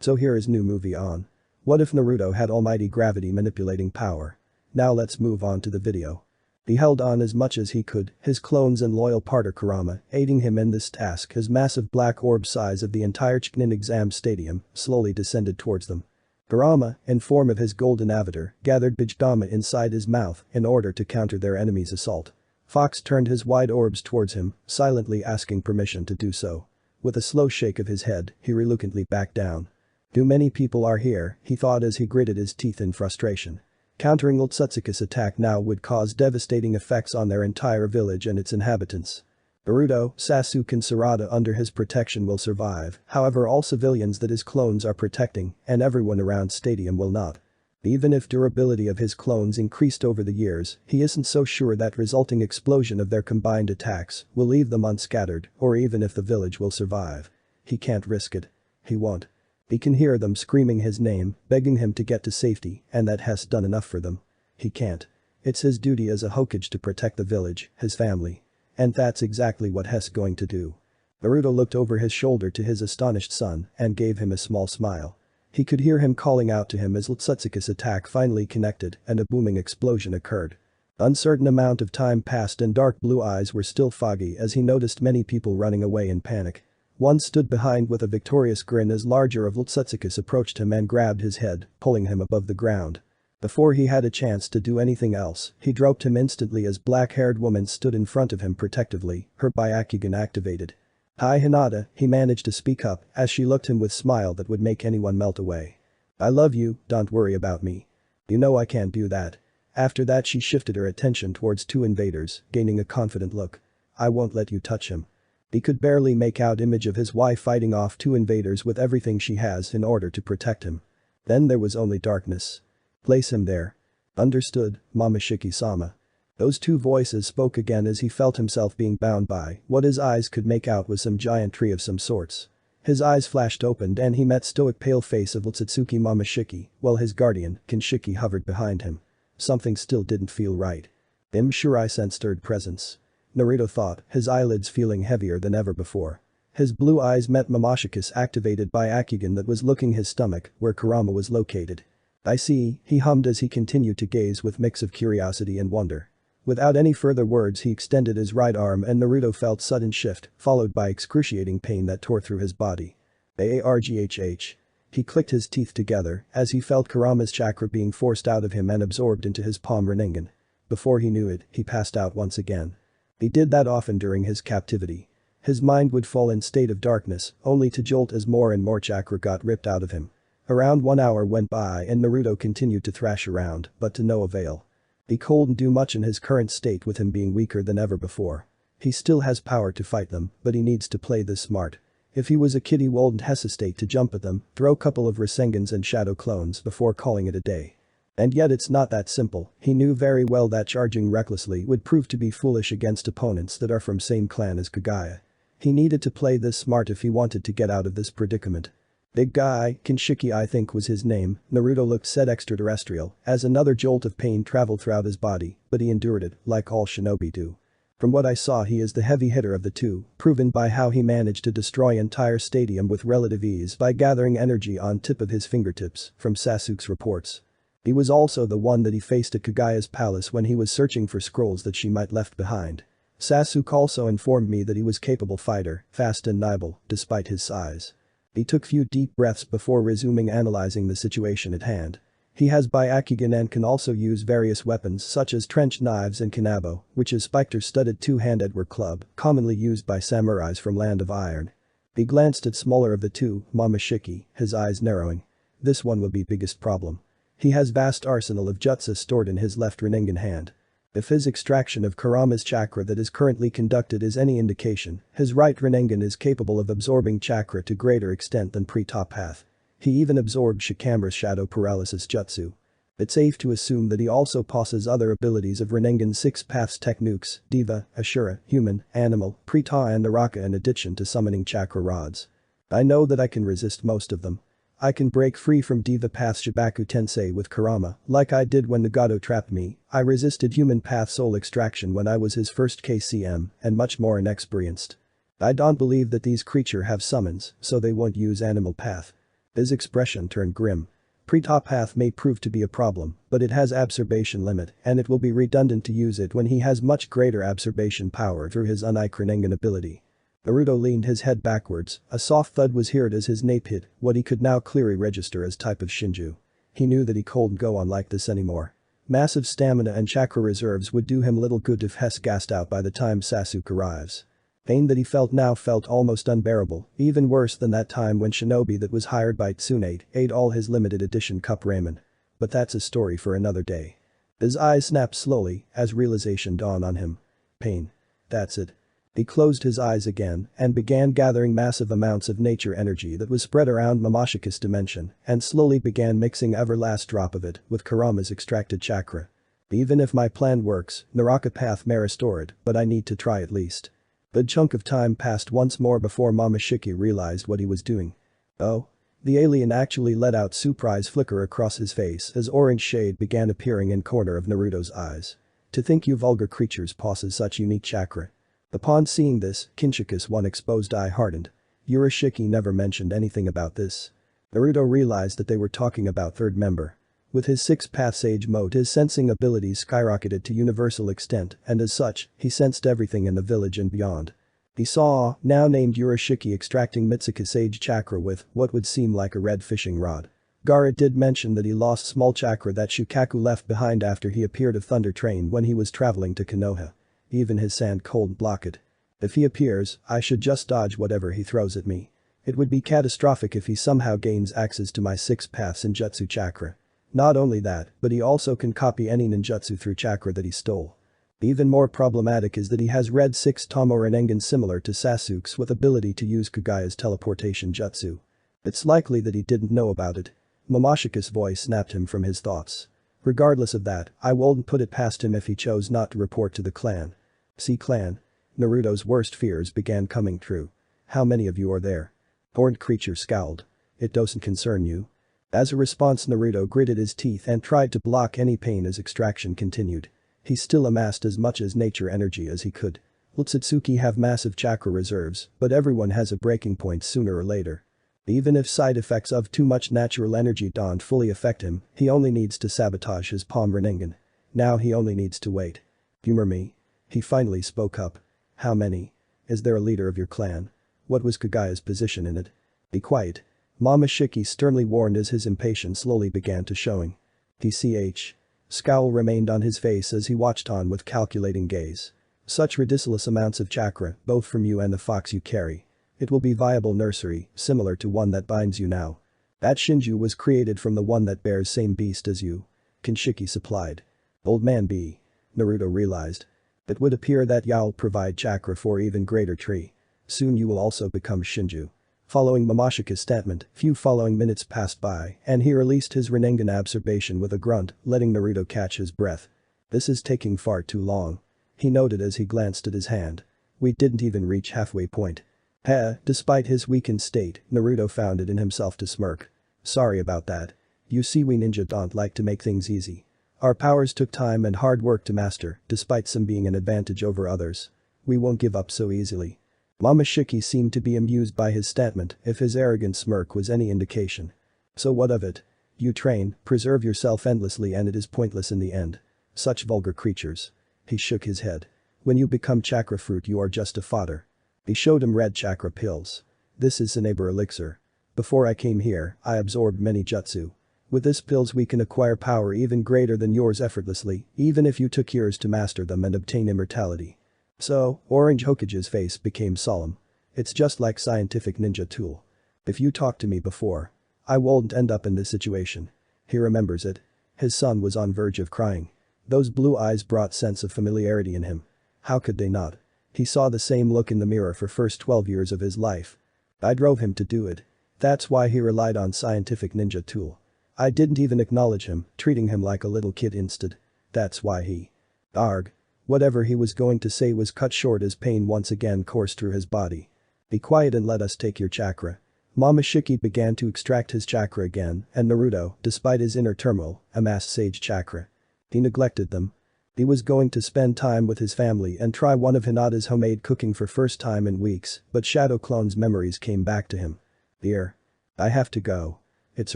So here is new movie on. What if Naruto had almighty gravity manipulating power? Now let's move on to the video. He held on as much as he could, his clones and loyal partner Kurama aiding him in this task as massive black orb size of the entire Chunin exam stadium slowly descended towards them. Kurama, in form of his golden avatar, gathered Pijama inside his mouth in order to counter their enemy's assault. Fox turned his wide orbs towards him, silently asking permission to do so. With a slow shake of his head, he reluctantly backed down. Too many people are here, he thought as he gritted his teeth in frustration. Countering Otsutsuki's attack now would cause devastating effects on their entire village and its inhabitants. Naruto, Sasuke and Sarada under his protection will survive, however all civilians that his clones are protecting and everyone around stadium will not. Even if durability of his clones increased over the years, he isn't so sure that resulting explosion of their combined attacks will leave them unscattered or even if the village will survive. He can't risk it. He won't. He can hear them screaming his name, begging him to get to safety, and that has done enough for them. He can't. It's his duty as a Hokage to protect the village, his family. And that's exactly what Hess going to do. Naruto looked over his shoulder to his astonished son and gave him a small smile. He could hear him calling out to him as Otsutsuki's attack finally connected and a booming explosion occurred. Uncertain amount of time passed and dark blue eyes were still foggy as he noticed many people running away in panic. One stood behind with a victorious grin as larger of Otsutsuki approached him and grabbed his head, pulling him above the ground. Before he had a chance to do anything else, he dropped him instantly as black-haired woman stood in front of him protectively, her Byakugan activated. "Hi Hinata," he managed to speak up as she looked him with smile that would make anyone melt away. "I love you, don't worry about me. You know I can't do that." After that she shifted her attention towards two invaders, gaining a confident look. "I won't let you touch him." He could barely make out image of his wife fighting off two invaders with everything she has in order to protect him. Then there was only darkness. "Place him there." "Understood, Momoshiki-sama." Those two voices spoke again as he felt himself being bound by what his eyes could make out was some giant tree of some sorts. His eyes flashed open and he met stoic pale face of Otsutsuki Momoshiki, while his guardian, Kinshiki hovered behind him. Something still didn't feel right. I'm sure I sensed third presence. Naruto thought, his eyelids feeling heavier than ever before. His blue eyes met Momoshiki's activated Byakugan that was looking his stomach where Kurama was located. "I see," he hummed as he continued to gaze with mix of curiosity and wonder. Without any further words he extended his right arm and Naruto felt sudden shift, followed by excruciating pain that tore through his body. Arghh. He clicked his teeth together as he felt Kurama's chakra being forced out of him and absorbed into his palm Rinnegan. Before he knew it, he passed out once again. He did that often during his captivity. His mind would fall in state of darkness, only to jolt as more and more chakra got ripped out of him. Around 1 hour went by and Naruto continued to thrash around, but to no avail. He couldn't do much in his current state with him being weaker than ever before. He still has power to fight them, but he needs to play this smart. If he was a kid he wouldn't hesitate to jump at them, throw a couple of Rasengans and shadow clones before calling it a day. And yet it's not that simple. He knew very well that charging recklessly would prove to be foolish against opponents that are from same clan as Kagaya. He needed to play this smart if he wanted to get out of this predicament. Big guy, Kinshiki I think was his name, Naruto looked said extraterrestrial as another jolt of pain traveled throughout his body, but he endured it, like all shinobi do. From what I saw he is the heavy hitter of the two, proven by how he managed to destroy entire stadium with relative ease by gathering energy on tip of his fingertips, from Sasuke's reports. He was also the one that he faced at Kagaya's palace when he was searching for scrolls that she might left behind. Sasuke also informed me that he was capable fighter, fast and nimble, despite his size. He took few deep breaths before resuming analyzing the situation at hand. He has Byakugan and can also use various weapons such as trench knives and kanabo, which is specter-studded two-handed war club, commonly used by samurais from Land of Iron. He glanced at smaller of the two, Momoshiki, his eyes narrowing. This one will be biggest problem. He has vast arsenal of jutsu stored in his left Rinnegan hand. If his extraction of Kurama's chakra that is currently conducted is any indication, his right Rinnegan is capable of absorbing chakra to greater extent than pre-top path. He even absorbed Shikamaru's shadow paralysis jutsu. It's safe to assume that he also possesses other abilities of Rinnegan 6 paths techniques, Diva, Ashura, Human, Animal, Preta and Naraka in addition to summoning chakra rods. I know that I can resist most of them. I can break free from Diva Path's Shibaku Tensei with Kurama, like I did when Nagato trapped me. I resisted Human Path soul extraction when I was his first KCM and much more inexperienced. I don't believe that these creatures have summons, so they won't use Animal Path. His expression turned grim. Pre-top path may prove to be a problem, but it has absorption limit and it will be redundant to use it when he has much greater absorption power through his Unai ability. Naruto leaned his head backwards, a soft thud was heard as his nape hit what he could now clearly register as type of Shinju. He knew that he couldn't go on like this anymore. Massive stamina and chakra reserves would do him little good if Hess gassed out by the time Sasuke arrives. Pain that he felt now felt almost unbearable, even worse than that time when shinobi that was hired by Tsunade ate all his limited edition cup ramen. But that's a story for another day. His eyes snapped slowly as realization dawned on him. Pain. That's it. He closed his eyes again and began gathering massive amounts of nature energy that was spread around Momoshika's dimension and slowly began mixing every last drop of it with Kurama's extracted chakra. Even if my plan works, Naraka path may restore it, but I need to try at least. A chunk of time passed once more before Momoshiki realized what he was doing. Oh? The alien actually let out surprise flicker across his face as orange shade began appearing in corner of Naruto's eyes. To think you vulgar creatures possess such unique chakra. Upon seeing this, Kinshika's one exposed eye hardened. Urashiki never mentioned anything about this. Naruto realized that they were talking about third member. With his 6th Sage mode his sensing abilities skyrocketed to universal extent and as such, he sensed everything in the village and beyond. He saw, now named Urashiki extracting Mitsuka's Sage chakra with what would seem like a red fishing rod. Gaara did mention that he lost small chakra that Shukaku left behind after he appeared of Thunder Train when he was traveling to Konoha. Even his sand cold block it. If he appears, I should just dodge whatever he throws at me. It would be catastrophic if he somehow gains access to my 6th ninjutsu chakra. Not only that, but he also can copy any ninjutsu through chakra that he stole. Even more problematic is that he has red 6 Tomo Rinnegan similar to Sasuke's with ability to use Kagaya's teleportation jutsu. It's likely that he didn't know about it. Momoshika's voice snapped him from his thoughts. Regardless of that, I wouldn't put it past him if he chose not to report to the clan. See clan? Naruto's worst fears began coming true. How many of you are there? Horned creature scowled. It doesn't concern you. As a response Naruto gritted his teeth and tried to block any pain as extraction continued. He still amassed as much as nature energy as he could. Utsutsuki have massive chakra reserves, but everyone has a breaking point sooner or later. Even if side effects of too much natural energy don't fully affect him, he only needs to sabotage his palm Rinnegan. Now he only needs to wait. Humor me? He finally spoke up. How many? Is there a leader of your clan? What was Kagaya's position in it? Be quiet. Momoshiki sternly warned as his impatience slowly began to showing. TCH. Scowl remained on his face as he watched on with calculating gaze. Such ridiculous amounts of chakra, both from you and the fox you carry. It will be viable nursery, similar to one that binds you now. That Shinju was created from the one that bears same beast as you. Kinshiki supplied. Old man B. Naruto realized. It would appear that you'll provide chakra for even greater tree. Soon you will also become Shinju. Following Momoshika's statement, few following minutes passed by and he released his Rinnegan absorption with a grunt, letting Naruto catch his breath. This is taking far too long. He noted as he glanced at his hand. We didn't even reach halfway point. Despite his weakened state, Naruto found it in himself to smirk. Sorry about that. You see we ninja don't like to make things easy. Our powers took time and hard work to master, despite some being an advantage over others. We won't give up so easily. Momoshiki seemed to be amused by his statement if his arrogant smirk was any indication. So what of it? You train, preserve yourself endlessly and it is pointless in the end. Such vulgar creatures. He shook his head. When you become chakra fruit you are just a fodder. He showed him red chakra pills. This is Saneber elixir. Before I came here, I absorbed many jutsu. With this pills we can acquire power even greater than yours effortlessly, even if you took years to master them and obtain immortality. So, Orange Hokage's face became solemn. It's just like scientific ninja tool. If you talked to me before, I wouldn't end up in this situation. He remembers it. His son was on verge of crying. Those blue eyes brought sense of familiarity in him. How could they not? He saw the same look in the mirror for first 12 years of his life. I drove him to do it. That's why he relied on scientific ninja tool. I didn't even acknowledge him, treating him like a little kid instead. That's why he. Arg. Whatever he was going to say was cut short as pain once again coursed through his body. Be quiet and let us take your chakra. Momoshiki began to extract his chakra again and Naruto, despite his inner turmoil, amassed sage chakra. He neglected them. He was going to spend time with his family and try one of Hinata's homemade cooking for first time in weeks, but Shadow Clone's memories came back to him. Dear. I have to go. It's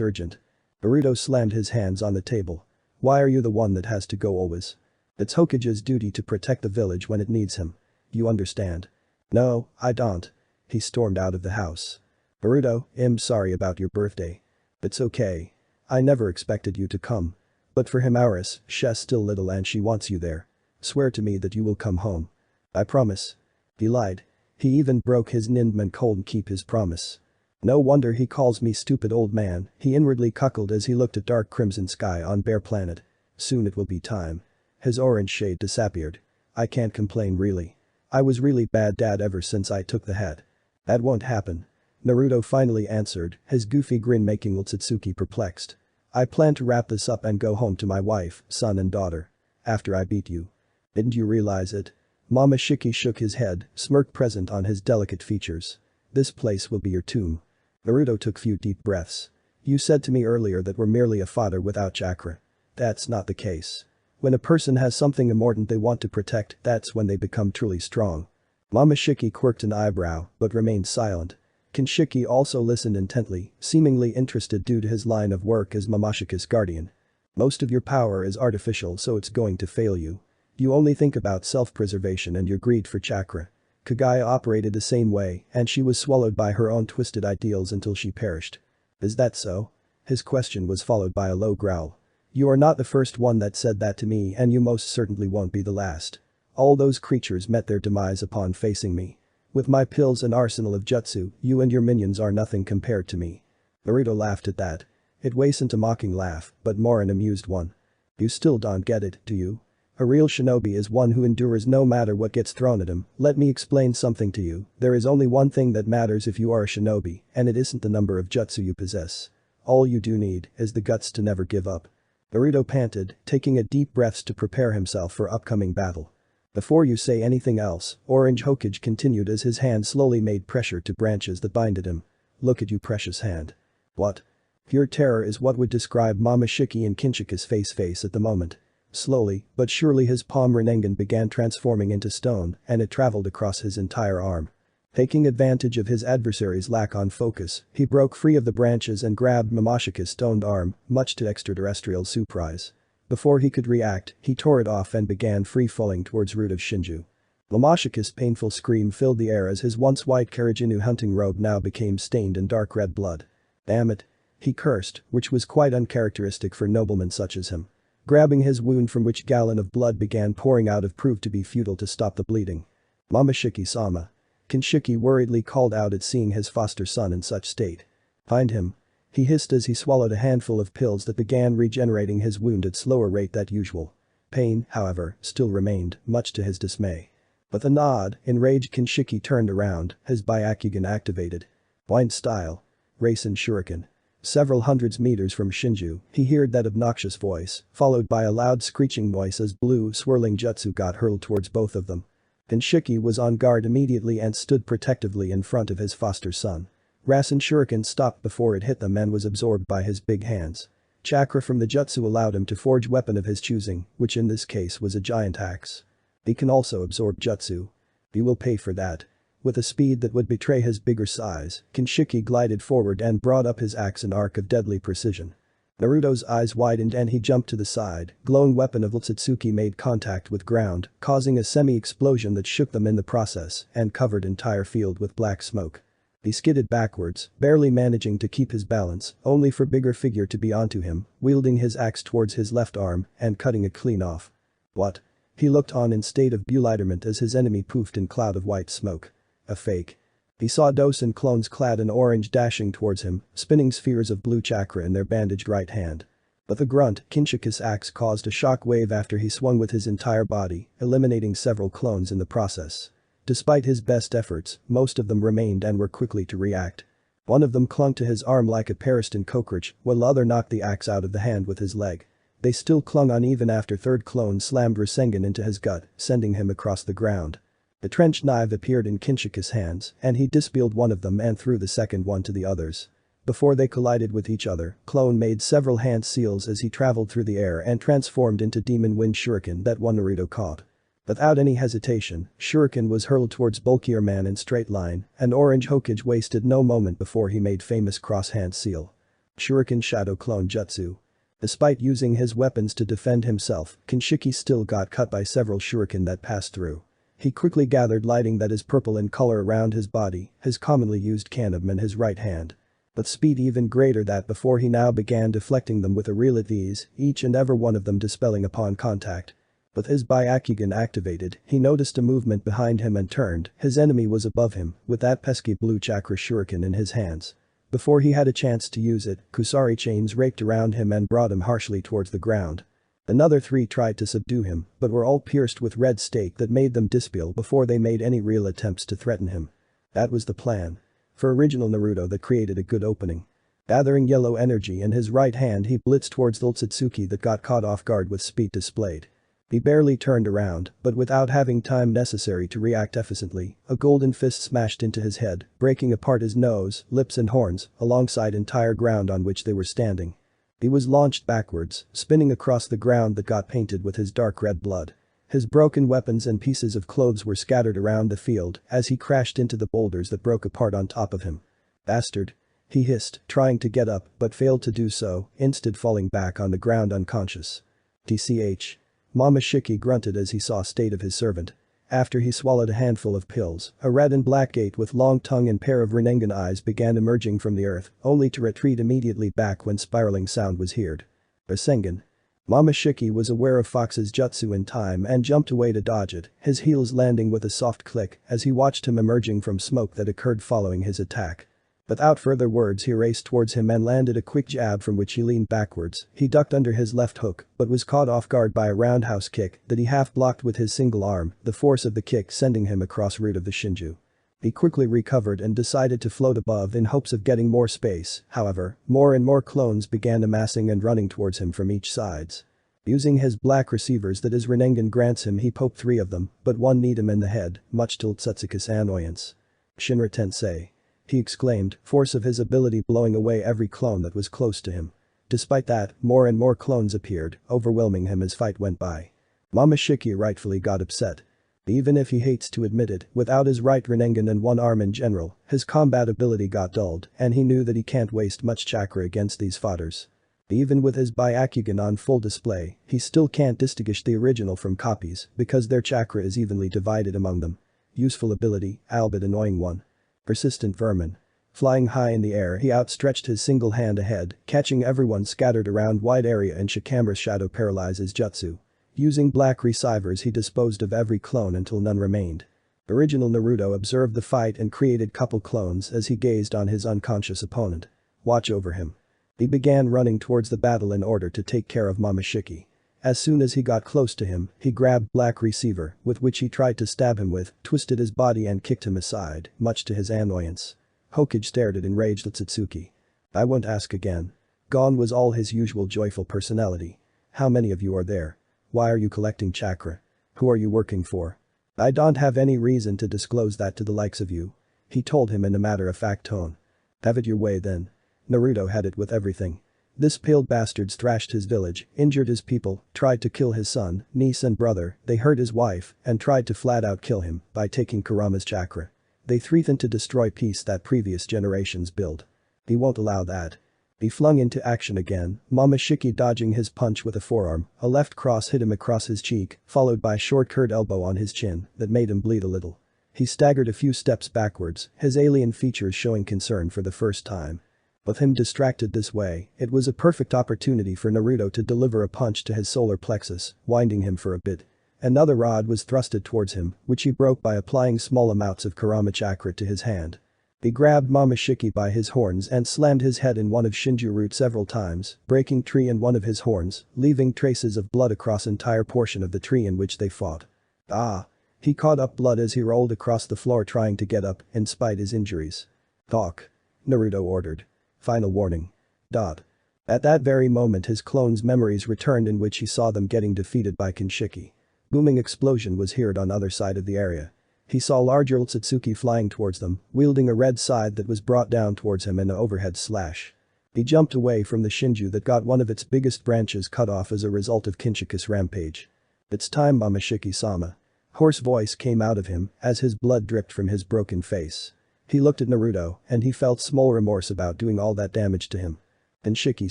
urgent. Naruto slammed his hands on the table. Why are you the one that has to go always? It's Hokage's duty to protect the village when it needs him. You understand? No, I don't. He stormed out of the house. Naruto, I'm sorry about your birthday. It's okay. I never expected you to come. But for Himaris, she's still little and she wants you there. Swear to me that you will come home. I promise. He lied. He even broke his nin and couldn't keep his promise. No wonder he calls me stupid old man, he inwardly cuckolded as he looked at dark crimson sky on bare planet. Soon it will be time. His orange shade disappeared. I can't complain really. I was really bad dad ever since I took the head. That won't happen. Naruto finally answered, his goofy grin making Otsutsuki perplexed. I plan to wrap this up and go home to my wife, son and daughter. After I beat you. Didn't you realize it? Mama Shiki shook his head, smirk present on his delicate features. This place will be your tomb. Naruto took few deep breaths. You said to me earlier that we're merely a fodder without chakra. That's not the case. When a person has something important they want to protect, that's when they become truly strong. Mama Shiki quirked an eyebrow, but remained silent. Kinshiki also listened intently, seemingly interested due to his line of work as Mamashika's guardian. Most of your power is artificial so it's going to fail you. You only think about self-preservation and your greed for chakra. Kagaya operated the same way and she was swallowed by her own twisted ideals until she perished. Is that so? His question was followed by a low growl. You are not the first one that said that to me and you most certainly won't be the last. All those creatures met their demise upon facing me. With my pills and arsenal of jutsu, you and your minions are nothing compared to me. Naruto laughed at that. It wasn't a mocking laugh, but more an amused one. You still don't get it, do you? A real shinobi is one who endures no matter what gets thrown at him. Let me explain something to you. There is only one thing that matters if you are a shinobi, and it isn't the number of jutsu you possess. All you do need is the guts to never give up. Naruto panted, taking a deep breaths to prepare himself for upcoming battle. Before you say anything else, Orange Hokage continued as his hand slowly made pressure to branches that binded him. Look at you precious hand. What? Pure terror is what would describe Mama Shiki and Kinshika's face at the moment. Slowly, but surely his palm Rinnegan began transforming into stone and it traveled across his entire arm. Taking advantage of his adversary's lack on focus, he broke free of the branches and grabbed Mamashika's stoned arm, much to extraterrestrial surprise. Before he could react, he tore it off and began free-falling towards root of Shinju. Mamashika's painful scream filled the air as his once white Karajinu hunting robe now became stained in dark red blood. Damn it. He cursed, which was quite uncharacteristic for noblemen such as him. Grabbing his wound from which gallon of blood began pouring out it proved to be futile to stop the bleeding. Mamashiki-sama. Kinshiki worriedly called out at seeing his foster son in such state. Find him. He hissed as he swallowed a handful of pills that began regenerating his wound at slower rate than usual. Pain, however, still remained, much to his dismay. With a nod, enraged Kinshiki turned around, his Byakugan activated. Blind style. Rasen Shuriken. Several hundreds meters from Shinju, he heard that obnoxious voice, followed by a loud screeching noise as blue swirling jutsu got hurled towards both of them. Kinshiki was on guard immediately and stood protectively in front of his foster son. Rasen Shuriken stopped before it hit them and was absorbed by his big hands. Chakra from the jutsu allowed him to forge weapon of his choosing, which in this case was a giant axe. He can also absorb jutsu. He will pay for that. With a speed that would betray his bigger size, Kinshiki glided forward and brought up his axe an arc of deadly precision. Naruto's eyes widened and he jumped to the side, glowing weapon of Otsutsuki made contact with ground, causing a semi-explosion that shook them in the process and covered entire field with black smoke. He skidded backwards, barely managing to keep his balance, only for bigger figure to be onto him, wielding his axe towards his left arm and cutting it clean off. What? He looked on in state of bewilderment as his enemy poofed in cloud of white smoke. A fake. He saw Dosen clones clad in orange dashing towards him, spinning spheres of blue chakra in their bandaged right hand. With a grunt, Kinshika's axe caused a shock wave after he swung with his entire body, eliminating several clones in the process. Despite his best efforts, most of them remained and were quickly to react. One of them clung to his arm like a Pariston cockroach, while the other knocked the axe out of the hand with his leg. They still clung on even after third clone slammed Rasengan into his gut, sending him across the ground. The trenched knife appeared in Kinshika's hands, and he dispeeled one of them and threw the second one to the others. Before they collided with each other, Clone made several hand seals as he traveled through the air and transformed into Demon Wind Shuriken that one Naruto caught. Without any hesitation, Shuriken was hurled towards bulkier man in straight line, and Orange Hokage wasted no moment before he made famous cross-hand seal. Shuriken Shadow Clone Jutsu. Despite using his weapons to defend himself, Kinshiki still got cut by several shuriken that passed through. He quickly gathered lighting that is purple in color around his body, his commonly used kanabum in his right hand. But speed even greater that before he now began deflecting them with a real ease, each and every one of them dispelling upon contact. With his Byakugan activated, he noticed a movement behind him and turned, his enemy was above him, with that pesky blue chakra shuriken in his hands. Before he had a chance to use it, Kusari chains raked around him and brought him harshly towards the ground. Another 3 tried to subdue him, but were all pierced with red stake that made them dispel before they made any real attempts to threaten him. That was the plan. For original Naruto that created a good opening. Gathering yellow energy in his right hand he blitzed towards the Otsutsuki that got caught off guard with speed displayed. He barely turned around, but without having time necessary to react efficiently, a golden fist smashed into his head, breaking apart his nose, lips and horns, alongside entire ground on which they were standing. He was launched backwards, spinning across the ground that got painted with his dark red blood. His broken weapons and pieces of clothes were scattered around the field as he crashed into the boulders that broke apart on top of him. "Bastard," he hissed, trying to get up but failed to do so, instead falling back on the ground unconscious. "Tch. Momoshiki grunted as he saw state of his servant. After he swallowed a handful of pills, a red and black gate with long tongue and pair of Rinnegan eyes began emerging from the earth, only to retreat immediately back when spiraling sound was heard. Rasengan. Momoshiki was aware of Fox's jutsu in time and jumped away to dodge it, his heels landing with a soft click as he watched him emerging from smoke that occurred following his attack. Without further words he raced towards him and landed a quick jab from which he leaned backwards, he ducked under his left hook but was caught off guard by a roundhouse kick that he half blocked with his single arm, the force of the kick sending him across root of the Shinju. He quickly recovered and decided to float above in hopes of getting more space, however, more and more clones began amassing and running towards him from each sides. Using his black receivers that his Rinnegan grants him he poked 3 of them, but one kneed him in the head, much to Otsutsuki's annoyance. "Shinra Tensei," he exclaimed, force of his ability blowing away every clone that was close to him. Despite that, more and more clones appeared, overwhelming him as fight went by. Momoshiki rightfully got upset. Even if he hates to admit it, without his right Rinnegan and one arm in general, his combat ability got dulled and he knew that he can't waste much chakra against these fodders. Even with his Byakugan on full display, he still can't distinguish the original from copies because their chakra is evenly divided among them. Useful ability, albeit annoying one. Persistent vermin. Flying high in the air he outstretched his single hand ahead, catching everyone scattered around wide area in Shikamaru's shadow paralyzes jutsu. Using black receivers he disposed of every clone until none remained. Original Naruto observed the fight and created couple clones as he gazed on his unconscious opponent. Watch over him. He began running towards the battle in order to take care of Momoshiki. As soon as he got close to him, he grabbed black receiver, with which he tried to stab him with, twisted his body and kicked him aside, much to his annoyance. Hokage stared at enraged Otsutsuki. "I won't ask again." Gone was all his usual joyful personality. "How many of you are there? Why are you collecting chakra? Who are you working for? I don't have any reason to disclose that to the likes of you," he told him in a matter-of-fact tone. "Have it your way then." Naruto had it with everything. This pale bastards thrashed his village, injured his people, tried to kill his son, niece and brother, they hurt his wife, and tried to flat out kill him by taking Kurama's chakra. They threatened to destroy peace that previous generations built. He won't allow that. He flung into action again, Momoshiki dodging his punch with a forearm, a left cross hit him across his cheek, followed by a short curved elbow on his chin that made him bleed a little. He staggered a few steps backwards, his alien features showing concern for the first time. With him distracted this way, it was a perfect opportunity for Naruto to deliver a punch to his solar plexus, winding him for a bit. Another rod was thrusted towards him, which he broke by applying small amounts of Kurama chakra to his hand. He grabbed Momoshiki by his horns and slammed his head in one of Shinju root several times, breaking tree in one of his horns, leaving traces of blood across entire portion of the tree in which they fought. "Ah!" He caught up blood as he rolled across the floor trying to get up, in spite his injuries. "Talk," Naruto ordered. Final warning. At that very moment his clone's memories returned in which he saw them getting defeated by Kinshiki. Booming explosion was heard on other side of the area. He saw larger Otsutsuki flying towards them, wielding a red scythe that was brought down towards him in an overhead slash. He jumped away from the Shinju that got one of its biggest branches cut off as a result of Kinshika's rampage. "It's time, Momoshiki-sama." Hoarse voice came out of him as his blood dripped from his broken face. He looked at Naruto and he felt small remorse about doing all that damage to him. Then Shiki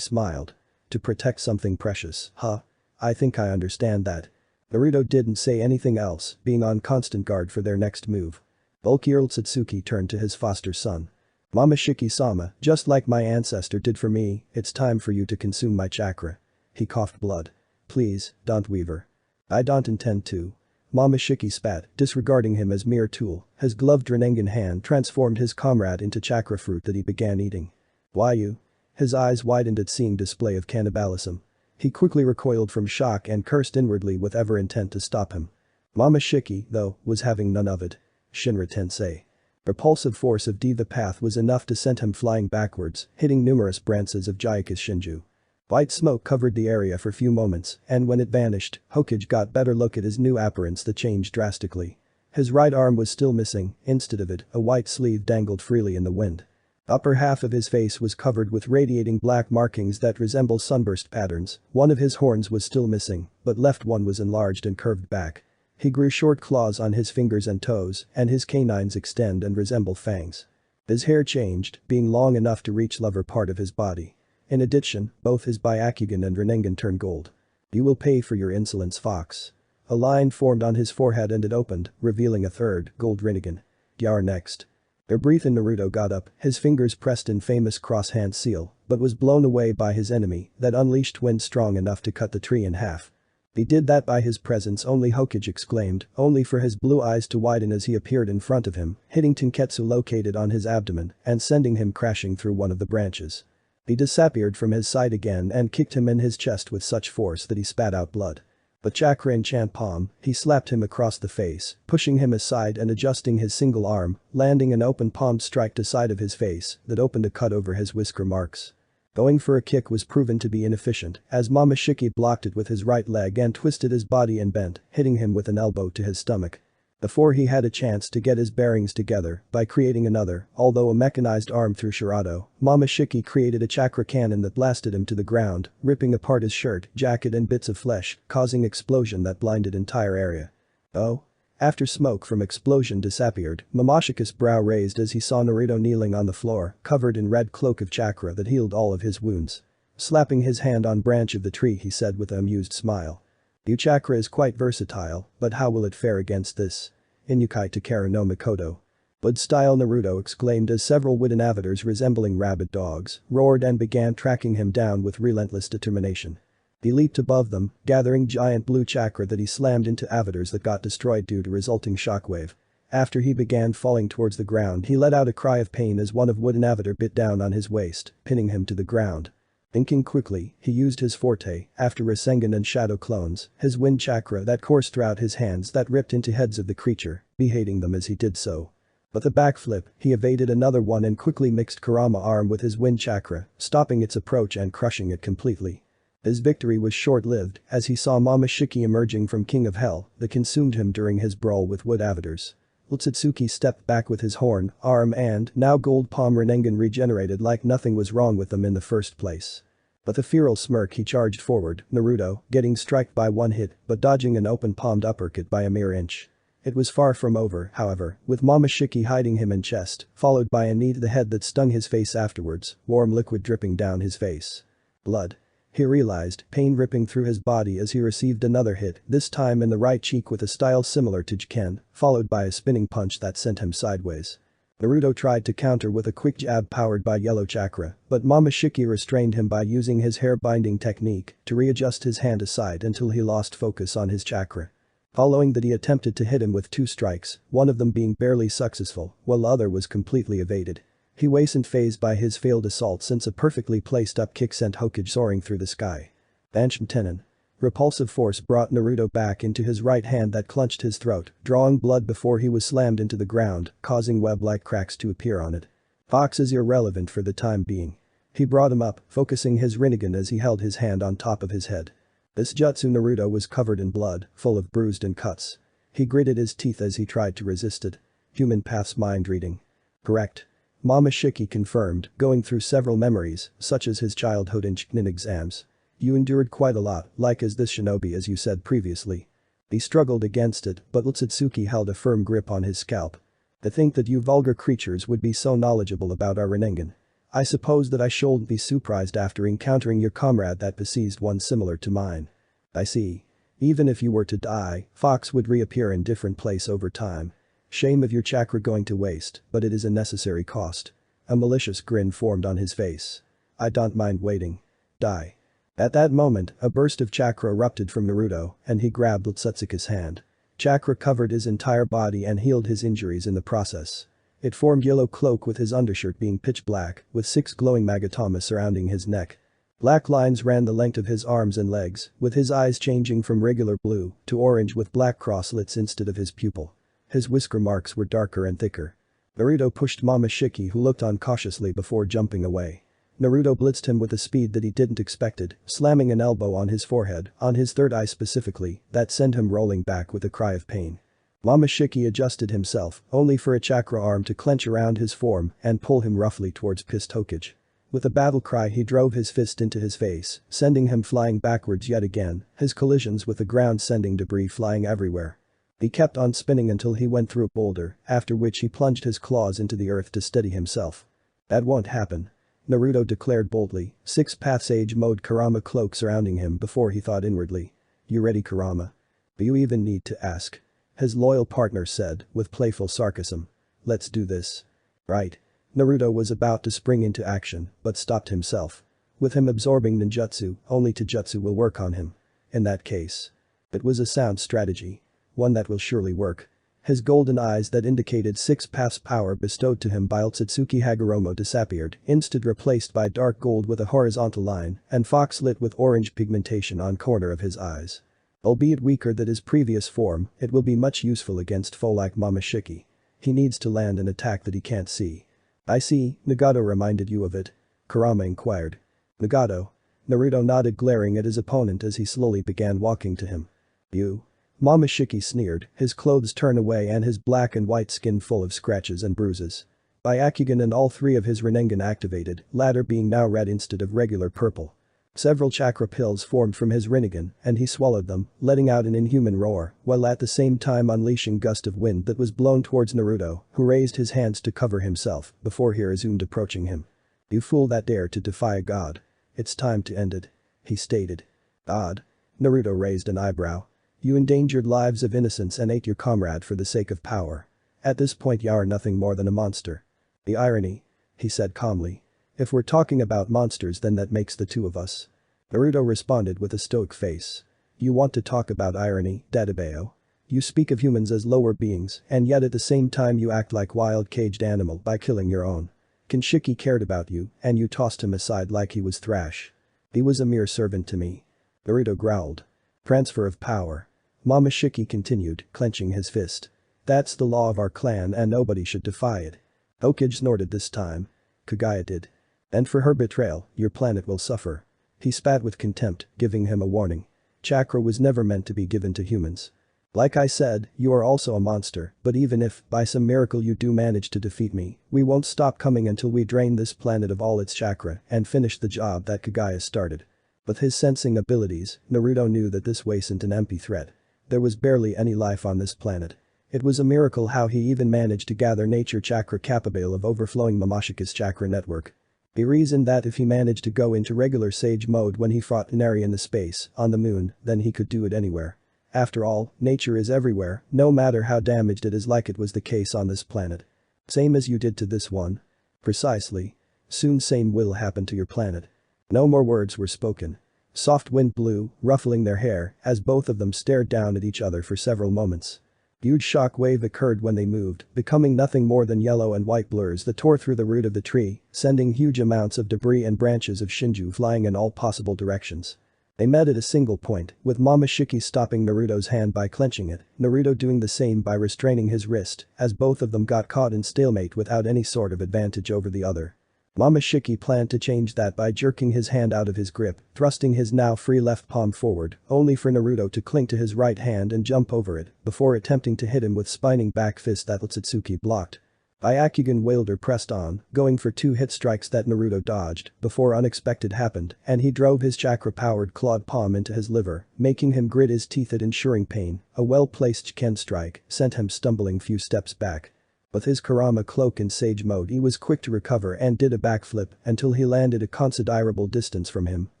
smiled. To protect something precious, huh? I think I understand that. Naruto didn't say anything else, being on constant guard for their next move. Bulky Earl Satsuki turned to his foster son. Mama Shiki-sama, just like my ancestor did for me, it's time for you to consume my chakra. He coughed blood. Please, don't Weaver. I don't intend to. Mama Shiki spat, disregarding him as mere tool. His gloved Rinnegan hand transformed his comrade into chakra fruit that he began eating. Why you? His eyes widened at seeing display of cannibalism. He quickly recoiled from shock and cursed inwardly with ever intent to stop him. Mama Shiki, though, was having none of it. Shinra Tensei. Repulsive force of the path was enough to send him flying backwards, hitting numerous branches of Jayaka's Shinju. White smoke covered the area for a few moments, and when it vanished, Hokage got better look at his new appearance that changed drastically. His right arm was still missing, instead of it, a white sleeve dangled freely in the wind. Upper half of his face was covered with radiating black markings that resemble sunburst patterns, one of his horns was still missing, but left one was enlarged and curved back. He grew short claws on his fingers and toes, and his canines extend and resemble fangs. His hair changed, being long enough to reach lower part of his body. In addition, both his Byakugan and Rinnegan turned gold. You will pay for your insolence, Fox. A line formed on his forehead and it opened, revealing a third, gold Rinnegan. You're next. Their breath in Naruto got up, his fingers pressed in famous cross-hand seal, but was blown away by his enemy that unleashed wind strong enough to cut the tree in half. He did that by his presence only, Hokage exclaimed, only for his blue eyes to widen as he appeared in front of him, hitting Tenketsu located on his abdomen and sending him crashing through one of the branches. He disappeared from his side again and kicked him in his chest with such force that he spat out blood. But chakra enchant palm, he slapped him across the face, pushing him aside and adjusting his single arm, landing an open palm strike to side of his face that opened a cut over his whisker marks. Going for a kick was proven to be inefficient, as Mama Shiki blocked it with his right leg and twisted his body and bent, hitting him with an elbow to his stomach. Before he had a chance to get his bearings together by creating another, although a mechanized arm through Shirado, Mama Shiki created a chakra cannon that blasted him to the ground, ripping apart his shirt, jacket and bits of flesh, causing explosion that blinded entire area. Oh? After smoke from explosion disappeared, Momoshika's brow raised as he saw Naruto kneeling on the floor, covered in red cloak of chakra that healed all of his wounds. Slapping his hand on branch of the tree he said with an amused smile. Your chakra is quite versatile, but how will it fare against this? Inukai Takara no Mikoto. Bud-style, Naruto exclaimed as several wooden avatars resembling rabid dogs roared and began tracking him down with relentless determination. He leaped above them, gathering giant blue chakra that he slammed into avatars that got destroyed due to resulting shockwave. After he began falling towards the ground he let out a cry of pain as one of wooden avatar bit down on his waist, pinning him to the ground. Thinking quickly, he used his forte, after Rasengan and Shadow clones, his wind chakra that coursed throughout his hands that ripped into heads of the creature, beheading them as he did so. With a backflip, he evaded another one and quickly mixed Kurama arm with his wind chakra, stopping its approach and crushing it completely. His victory was short-lived, as he saw Mama Shiki emerging from King of Hell that consumed him during his brawl with wood avatars. Utsutsuki stepped back with his horn, arm and, now gold palm Rinnegan regenerated like nothing was wrong with them in the first place. With a feral smirk he charged forward, Naruto, getting struck by one hit but dodging an open-palmed uppercut by a mere inch. It was far from over, however, with Mama Shiki hiding him in chest, followed by a knee to the head that stung his face afterwards, warm liquid dripping down his face. Blood. He realized, pain ripping through his body as he received another hit, this time in the right cheek with a style similar to Jiken, followed by a spinning punch that sent him sideways. Naruto tried to counter with a quick jab powered by yellow chakra, but Mama Shiki restrained him by using his hair binding technique to readjust his hand aside until he lost focus on his chakra. Following that he attempted to hit him with 2 strikes, one of them being barely successful, while the other was completely evaded. He wasn't fazed by his failed assault since a perfectly placed up kick sent Hokage soaring through the sky. Bansham Tenon. Repulsive force brought Naruto back into his right hand that clenched his throat, drawing blood before he was slammed into the ground, causing web-like cracks to appear on it. Fox is irrelevant for the time being. He brought him up, focusing his Rinnegan as he held his hand on top of his head. This jutsu Naruto was covered in blood, full of bruised and cuts. He gritted his teeth as he tried to resist it. Human path's mind reading. Correct. Mama Shiki confirmed, going through several memories, such as his childhood and Chunin exams. You endured quite a lot, like as this shinobi as you said previously. He struggled against it, but Utsutsuki held a firm grip on his scalp. To think that you vulgar creatures would be so knowledgeable about our Rinnegan. I suppose that I shouldn't be surprised after encountering your comrade that possessed one similar to mine. I see. Even if you were to die, Fox would reappear in different place over time. Shame of your chakra going to waste, but it is a necessary cost. A malicious grin formed on his face. I don't mind waiting. Die. At that moment, a burst of chakra erupted from Naruto, and he grabbed Satsuki's hand. Chakra covered his entire body and healed his injuries in the process. It formed yellow cloak with his undershirt being pitch black, with 6 glowing magatama surrounding his neck. Black lines ran the length of his arms and legs, with his eyes changing from regular blue to orange with black crosslets instead of his pupil. His whisker marks were darker and thicker. Naruto pushed Momoshiki, who looked on cautiously before jumping away. Naruto blitzed him with a speed that he didn't expected, slamming an elbow on his forehead, on his third eye specifically, that sent him rolling back with a cry of pain. Momoshiki adjusted himself, only for a chakra arm to clench around his form and pull him roughly towards pissed Hokage. With a battle cry he drove his fist into his face, sending him flying backwards yet again, his collisions with the ground sending debris flying everywhere. He kept on spinning until he went through a boulder, after which he plunged his claws into the earth to steady himself. That won't happen. Naruto declared boldly, 6 paths age mode Kurama cloak surrounding him before he thought inwardly. You ready, Kurama? Do you even need to ask? His loyal partner said, with playful sarcasm. Let's do this. Right. Naruto was about to spring into action, but stopped himself. With him absorbing ninjutsu, only taijutsu will work on him. In that case. It was a sound strategy. One that will surely work. His golden eyes that indicated 6 paths power bestowed to him by Otsutsuki Hagoromo disappeared, instead replaced by dark gold with a horizontal line and fox lit with orange pigmentation on corner of his eyes. Albeit weaker than his previous form, it will be much useful against foe like Momoshiki. He needs to land an attack that he can't see. I see, Nagato reminded you of it? Kurama inquired. Nagato? Naruto nodded, glaring at his opponent as he slowly began walking to him. You? Momoshiki sneered, his clothes torn away and his black and white skin full of scratches and bruises. Byakugan and all 3 of his Rinnegan activated, latter being now red instead of regular purple. Several chakra pills formed from his Rinnegan and he swallowed them, letting out an inhuman roar, while at the same time unleashing gust of wind that was blown towards Naruto, who raised his hands to cover himself before he resumed approaching him. You fool that dare to defy a god. It's time to end it. He stated. Odd. Naruto raised an eyebrow. You endangered lives of innocents and ate your comrade for the sake of power. At this point you are nothing more than a monster. The irony. He said calmly. If we're talking about monsters then that makes the 2 of us. Naruto responded with a stoic face. You want to talk about irony, Dadabeo? You speak of humans as lower beings and yet at the same time you act like wild caged animal by killing your own. Kinshiki cared about you and you tossed him aside like he was trash. He was a mere servant to me. Naruto growled. Transfer of power. Momoshiki continued, clenching his fist. That's the law of our clan and nobody should defy it. Hokage snorted this time. Kagaya did. And for her betrayal, your planet will suffer. He spat with contempt, giving him a warning. Chakra was never meant to be given to humans. Like I said, you are also a monster, but even if, by some miracle you do manage to defeat me, we won't stop coming until we drain this planet of all its chakra and finish the job that Kagaya started. With his sensing abilities, Naruto knew that this wasn't an empty threat. There was barely any life on this planet. It was a miracle how he even managed to gather nature chakra capable of overflowing Momoshiki's chakra network. He reasoned that if he managed to go into regular sage mode when he fought Inari in the space, on the moon, then he could do it anywhere. After all, nature is everywhere, no matter how damaged it is, like it was the case on this planet. Same as you did to this one. Precisely. Soon same will happen to your planet. No more words were spoken. Soft wind blew, ruffling their hair, as both of them stared down at each other for several moments. Huge shock wave occurred when they moved, becoming nothing more than yellow and white blurs that tore through the root of the tree, sending huge amounts of debris and branches of Shinju flying in all possible directions. They met at a single point, with Momoshiki stopping Naruto's hand by clenching it, Naruto doing the same by restraining his wrist, as both of them got caught in stalemate without any sort of advantage over the other. Momoshiki planned to change that by jerking his hand out of his grip, thrusting his now free left palm forward, only for Naruto to cling to his right hand and jump over it, before attempting to hit him with spinning back fist that Otsutsuki blocked. Byakugan Wilder pressed on, going for 2 hit strikes that Naruto dodged, before unexpected happened and he drove his chakra-powered clawed palm into his liver, making him grit his teeth at ensuring pain. A well-placed Ken strike sent him stumbling few steps back. With his Kurama cloak in Sage mode, he was quick to recover and did a backflip until he landed a considerable distance from him,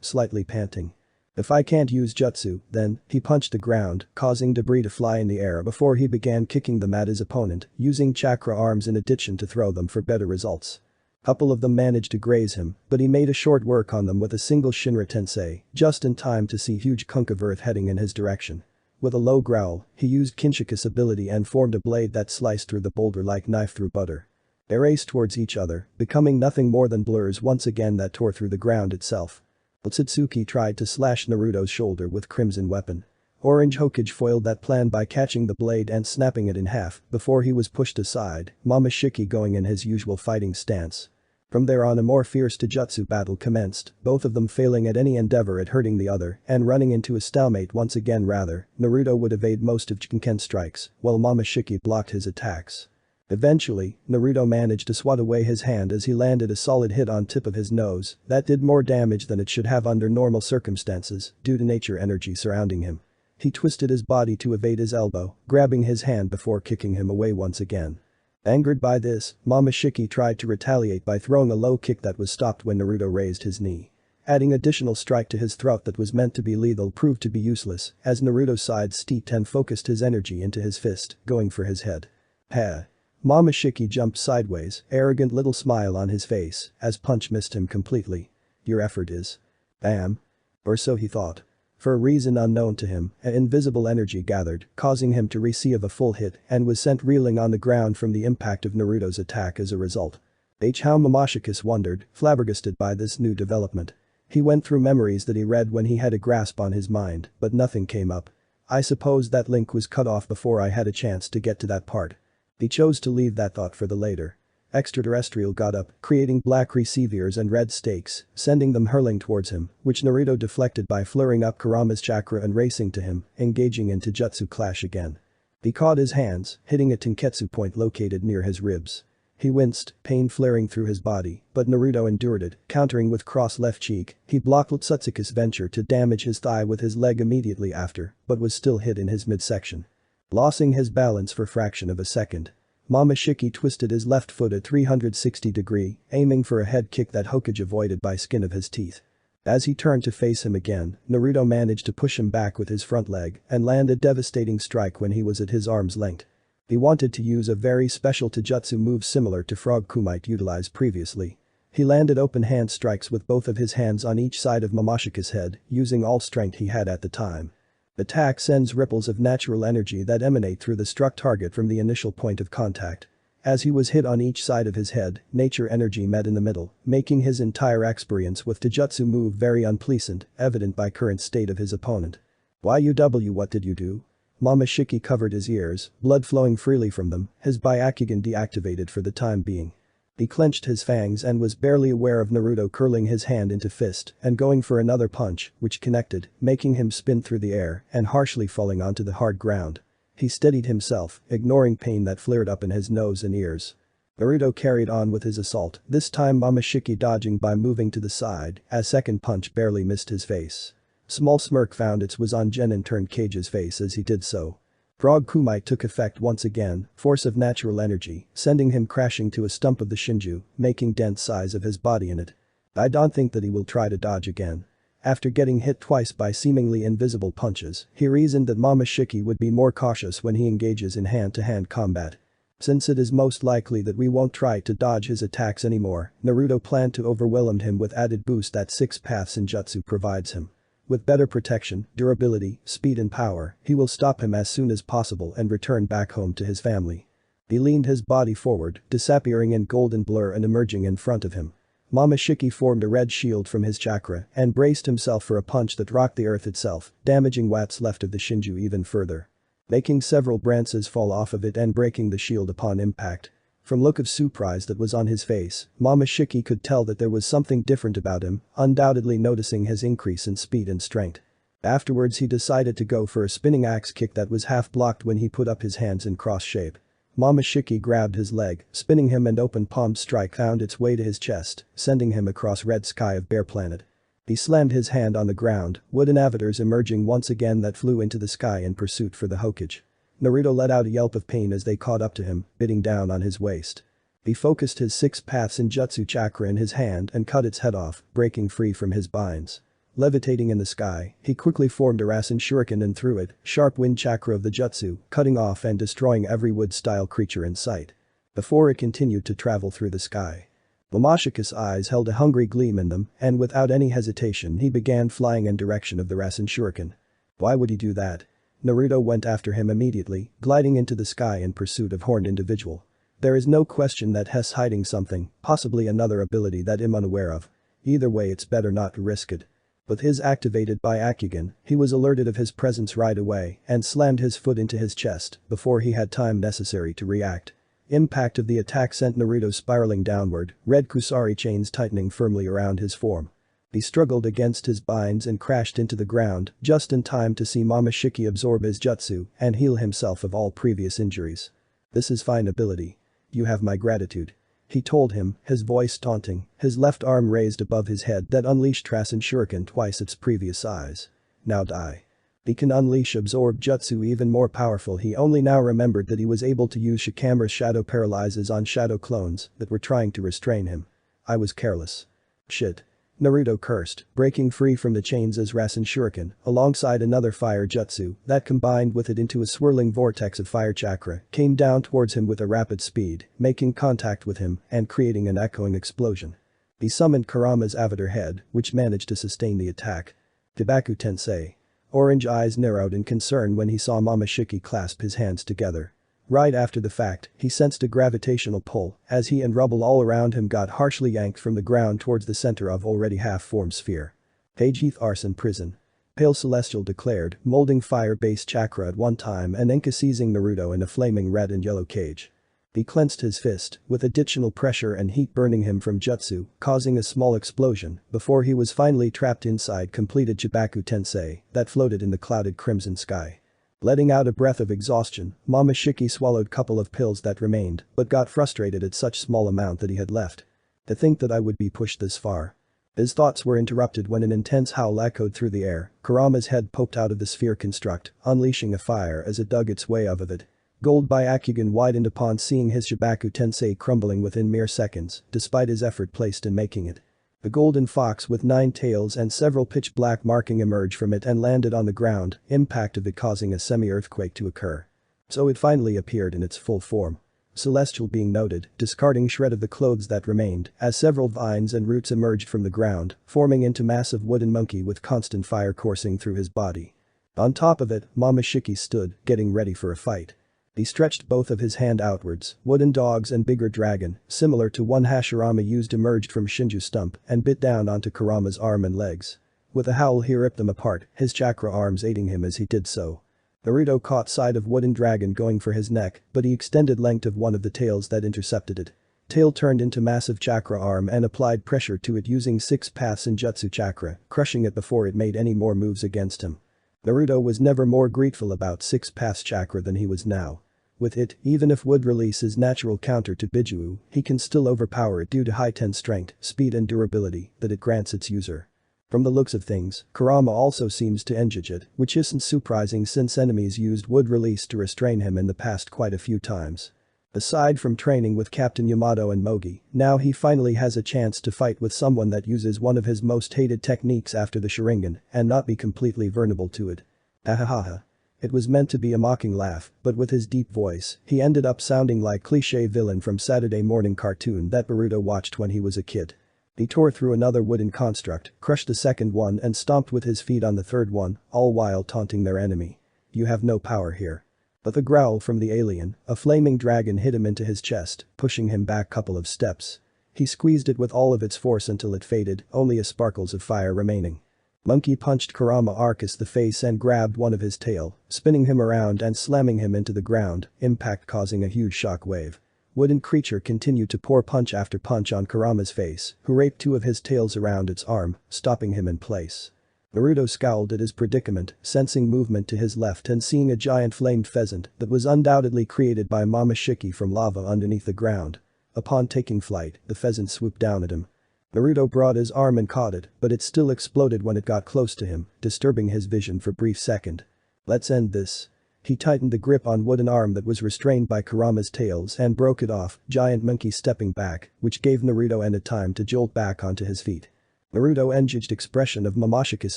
slightly panting. If I can't use jutsu, then, he punched the ground, causing debris to fly in the air before he began kicking them at his opponent, using chakra arms in addition to throw them for better results. Couple of them managed to graze him, but he made a short work on them with a single Shinra Tensei, just in time to see huge chunk of earth heading in his direction. With a low growl, he used Kinshika's ability and formed a blade that sliced through the boulder like knife through butter. They raced towards each other, becoming nothing more than blurs once again that tore through the ground itself. Otsutsuki tried to slash Naruto's shoulder with Crimson Weapon. Orange Hokage foiled that plan by catching the blade and snapping it in half before he was pushed aside, Momoshiki going in his usual fighting stance. From there on, a more fierce Taijutsu battle commenced, both of them failing at any endeavor at hurting the other and running into a stalemate once again. Rather, Naruto would evade most of Shinken's strikes, while Momoshiki blocked his attacks. Eventually, Naruto managed to swat away his hand as he landed a solid hit on tip of his nose that did more damage than it should have under normal circumstances due to nature energy surrounding him. He twisted his body to evade his elbow, grabbing his hand before kicking him away once again. Angered by this, Momoshiki tried to retaliate by throwing a low kick that was stopped when Naruto raised his knee. Adding additional strike to his throat that was meant to be lethal proved to be useless as Naruto sidestepped and focused his energy into his fist, going for his head. Ha! Momoshiki jumped sideways, arrogant little smile on his face, as punch missed him completely. Your effort is. Bam. Or so he thought. For a reason unknown to him, an invisible energy gathered, causing him to receive a full hit and was sent reeling on the ground from the impact of Naruto's attack as a result. How Momoshiki wondered, flabbergasted by this new development. He went through memories that he read when he had a grasp on his mind, but nothing came up. I suppose that link was cut off before I had a chance to get to that part. He chose to leave that thought for the later. Extraterrestrial got up, creating black receivers and red stakes, sending them hurling towards him, which Naruto deflected by flaring up Kurama's chakra and racing to him, engaging in Taijutsu clash again. He caught his hands, hitting a Tenketsu point located near his ribs. He winced, pain flaring through his body, but Naruto endured it, countering with cross left cheek. He blocked Otsutsuki's venture to damage his thigh with his leg immediately after, but was still hit in his midsection. Losing his balance for fraction of a second. Momoshiki twisted his left foot at 360 degree, aiming for a head kick that Hokage avoided by skin of his teeth. As he turned to face him again, Naruto managed to push him back with his front leg and land a devastating strike when he was at his arm's length. He wanted to use a very special Taijutsu move similar to Frog Kumite utilized previously. He landed open hand strikes with both of his hands on each side of Momoshiki's head, using all strength he had at the time. Attack sends ripples of natural energy that emanate through the struck target from the initial point of contact. As he was hit on each side of his head, nature energy met in the middle, making his entire experience with Taijutsu move very unpleasant, evident by current state of his opponent. YUW, what did you do? Momoshiki covered his ears, blood flowing freely from them, his Byakugan deactivated for the time being. He clenched his fangs and was barely aware of Naruto curling his hand into fist and going for another punch, which connected, making him spin through the air and harshly falling onto the hard ground. He steadied himself, ignoring pain that flared up in his nose and ears. Naruto carried on with his assault, this time Momoshiki dodging by moving to the side, as second punch barely missed his face. Small smirk found its was on Jen and turned Cage's face as he did so. Frog Kumite took effect once again, force of natural energy, sending him crashing to a stump of the Shinju, making dent size of his body in it. I don't think that he will try to dodge again. After getting hit twice by seemingly invisible punches, he reasoned that Momoshiki would be more cautious when he engages in hand-to-hand combat. Since it is most likely that we won't try to dodge his attacks anymore, Naruto planned to overwhelm him with added boost that 6 paths in Jutsu provides him. With better protection, durability, speed and power, he will stop him as soon as possible and return back home to his family. He leaned his body forward, disappearing in golden blur and emerging in front of him. Momoshiki formed a red shield from his chakra and braced himself for a punch that rocked the earth itself, damaging what's left of the Shinju even further. Making several branches fall off of it and breaking the shield upon impact. From look of surprise that was on his face, Momoshiki could tell that there was something different about him, undoubtedly noticing his increase in speed and strength. Afterwards he decided to go for a spinning axe kick that was half blocked when he put up his hands in cross shape. Momoshiki grabbed his leg, spinning him and open-palmed strike found its way to his chest, sending him across red sky of Bear Planet. He slammed his hand on the ground, wooden avatars emerging once again that flew into the sky in pursuit for the Hokage. Naruto let out a yelp of pain as they caught up to him, biting down on his waist. He focused his 6 paths Senjutsu chakra in his hand and cut its head off, breaking free from his binds. Levitating in the sky, he quickly formed a Rasen Shuriken and threw it, sharp wind chakra of the jutsu, cutting off and destroying every wood-style creature in sight. Before it continued to travel through the sky. Momoshika's eyes held a hungry gleam in them, and without any hesitation he began flying in direction of the Rasen Shuriken. Why would he do that? Naruto went after him immediately, gliding into the sky in pursuit of horned individual. There is no question that Hess hiding something, possibly another ability that I'm unaware of. Either way it's better not to risk it. With his activated Byakugan, he was alerted of his presence right away and slammed his foot into his chest before he had time necessary to react. Impact of the attack sent Naruto spiraling downward, red Kusari chains tightening firmly around his form. He struggled against his binds and crashed into the ground just in time to see Momoshiki absorb his jutsu and heal himself of all previous injuries. This is fine ability. You have my gratitude. He told him, his voice taunting, his left arm raised above his head that unleashed Rasen Shuriken twice its previous size. Now die. He can unleash absorb jutsu even more powerful. He only now remembered that he was able to use Shikamaru's shadow paralyzes on shadow clones that were trying to restrain him. I was careless. Shit. Naruto cursed, breaking free from the chains as Rasen Shuriken, alongside another fire jutsu that combined with it into a swirling vortex of fire chakra, came down towards him with a rapid speed, making contact with him and creating an echoing explosion. He summoned Kurama's avatar head, which managed to sustain the attack. Debaku Tensei. Orange eyes narrowed in concern when he saw Momoshiki clasp his hands together. Right after the fact, he sensed a gravitational pull as he and rubble all around him got harshly yanked from the ground towards the center of already half-formed sphere. Page Heath Arson Prison. Pale Celestial declared, molding fire-based chakra at one time and Enka seizing Naruto in a flaming red and yellow cage. He clenched his fist, with additional pressure and heat burning him from jutsu, causing a small explosion, before he was finally trapped inside completed Chibaku Tensei that floated in the clouded crimson sky. Letting out a breath of exhaustion, Momoshiki swallowed couple of pills that remained, but got frustrated at such small amount that he had left. To think that I would be pushed this far. His thoughts were interrupted when an intense howl echoed through the air. Kurama's head poked out of the sphere construct, unleashing a fire as it dug its way out of it. Gold Byakugan widened upon seeing his Shibaku Tensei crumbling within mere seconds, despite his effort placed in making it. The golden fox with 9 tails and several pitch black marking emerged from it and landed on the ground, impact of it causing a semi-earthquake to occur. So it finally appeared in its full form. Celestial being noted, discarding shred of the clothes that remained, as several vines and roots emerged from the ground, forming into massive wooden monkey with constant fire coursing through his body. On top of it, Momoshiki stood, getting ready for a fight. He stretched both of his hand outwards, wooden dogs and bigger dragon, similar to one Hashirama used emerged from Shinju's stump and bit down onto Kurama's arm and legs. With a howl he ripped them apart, his chakra arms aiding him as he did so. Naruto caught sight of wooden dragon going for his neck, but he extended length of one of the tails that intercepted it. Tail turned into massive chakra arm and applied pressure to it using 6 paths in jutsu chakra, crushing it before it made any more moves against him. Naruto was never more grateful about 6 paths chakra than he was now. With it, even if would release his natural counter to Bijuu, he can still overpower it due to high 10 strength, speed and durability that it grants its user. From the looks of things, Kurama also seems to enjoy it, which isn't surprising since enemies used wood release to restrain him in the past quite a few times. Aside from training with Captain Yamato and Mogi, now he finally has a chance to fight with someone that uses one of his most hated techniques after the Sharingan and not be completely vulnerable to it. Ahahaha. It was meant to be a mocking laugh, but with his deep voice, he ended up sounding like cliché villain from Saturday morning cartoon that Naruto watched when he was a kid. He tore through another wooden construct, crushed the second one and stomped with his feet on the third one, all while taunting their enemy. You have no power here. With a growl from the alien, a flaming dragon hit him into his chest, pushing him back couple of steps. He squeezed it with all of its force until it faded, only a sparkles of fire remaining. Monkey punched Kurama Arcus the face and grabbed one of his tail, spinning him around and slamming him into the ground, impact causing a huge shock wave. Wooden creature continued to pour punch after punch on Kurama's face, who raped 2 of his tails around its arm, stopping him in place. Naruto scowled at his predicament, sensing movement to his left and seeing a giant flamed pheasant that was undoubtedly created by Momoshiki from lava underneath the ground. Upon taking flight, the pheasant swooped down at him. Naruto brought his arm and caught it, but it still exploded when it got close to him, disturbing his vision for a brief second. Let's end this. He tightened the grip on wooden arm that was restrained by Kurama's tails and broke it off, giant monkey stepping back, which gave Naruto a time to jolt back onto his feet. Naruto enjudged expression of Momoshika's